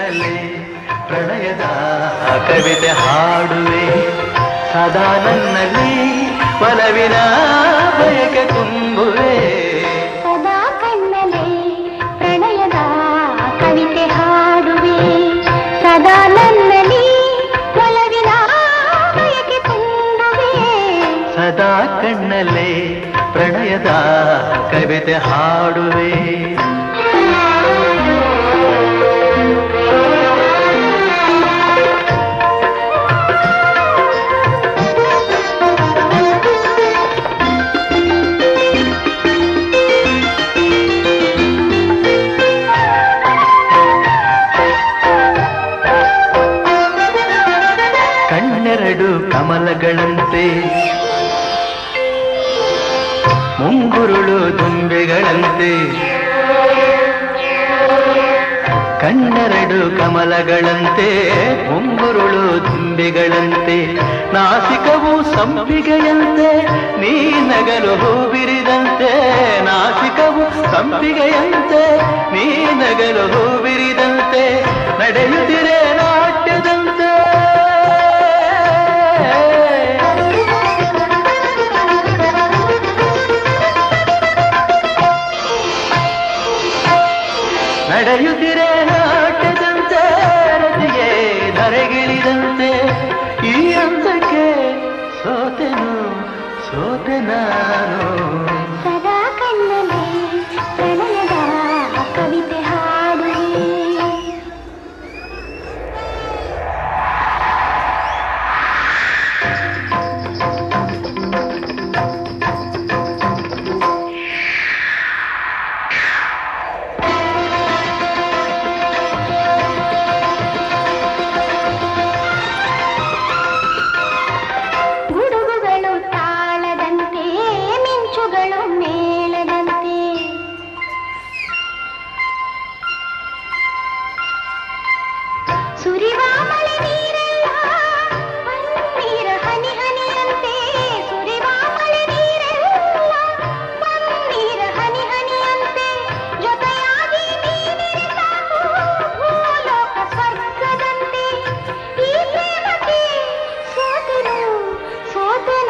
ಕಣ್ಣಲ್ಲಿ ಪ್ರಣಯದ ಕವಿತೆ ಹಾಡುವೆ ಸದಾ ನನ್ನಲ್ಲಿ ಒಲವಿನ ಬಯಕೆ ತುಂಬುವೆ ಸದಾ ಕಣ್ಣಲ್ಲಿ ಪ್ರಣಯದ ಕವಿತೆ ಹಾಡುವೆ ಸದಾ ನನ್ನಲ್ಲಿ ಒಲವಿನ ಬಯಕೆ ತುಂಬುವೆ ಸದಾ ಕಣ್ಣಲ್ಲಿ ಪ್ರಣಯದ ಕವಿತೆ ಹಾಡುವೆ ಕಣ್ಣೆರಡು ಕಮಲಗಳಂತೆ ಮುಂಗುರುಳು ದುಂಬೆಗಳಂತೆ ಕಣ್ಣೆರಡು ಕಮಲಗಳಂತೆ ಮುಂಗುರುಳು ದುಂಬೆಗಳಂತೆ ನಾಸಿಕವು ಸಂಪಿಗೆಯಂತೆ ನೀ ನಗಲು ಹೂ ಬಿರಿದಂತೆ ನಾಸಿಕವು ಸಂಪಿಗೆಯಂತೆ ನೀ ನಗಲು ಹೂ ಬಿರಿದಂತೆ ನಡೆಯುತ್ತಿರೆ ನಾಟ್ಯದಂತೆ ನಡೆಯುತ್ತಿರೆ ನಾಟ್ಯದಂತೆ ರತಿಗೆ ಧರೆಗಿಳಿದಂತೆ ಈ ಹಂತಕ್ಕೆ ಸೋತೆನು ಸೋತೆ ನಾನು ಸದಾ ಕಣ್ಣಲ್ಲಿ ಪ್ರಣಯದ ಕವಿತೆ ಹಾಡುವೆ ಗುಡುಗುಗಳು ತಾಳದಂತೆ ಮಿಂಚುಗಳು ಮೇಳದಂತೆ ಸುರಿವ ಮಳೆ ನೀರೆಲ್ಲ ಪನ್ನೀರ ಹನಿ ಹನಿಯಂತೆ ಸುರಿವ ಮಳೆ ನೀರೆಲ್ಲ ಪನ್ನೀರ ಹನಿ ಹನಿಯಂತೆ ಜೊತೆಯಾಗಿ ನೀನಿರೆ ಸಾಕು ಭೂಲೋಕ ಸ್ವರ್ಗದಂತೆ ಈ ಪ್ರೇಮಕ್ಕೆ ಸೋತೆ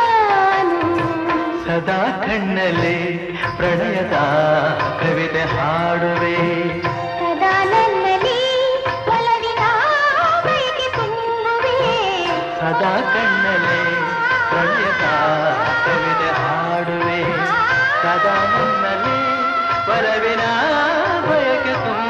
ನಾನು ಸದಾ ಕಣ್ಣಲ್ಲಿ ಪ್ರಣಯದ ಕವಿತೆ ಹಾಡುವೆ ಸದಾ ನನ್ನಲ್ಲಿ ಒಲವಿನ ಬಯಕೆ ತುಂಬುವೆ ಸದಾ ಕಣ್ಣಲ್ಲಿ ಪ್ರಣಯದ ಕವಿತೆ ಹಾಡುವೆ ಸದಾ ನನ್ನಲ್ಲಿ ಒಲವಿನ ಬಯಕೆ ತುಂಬ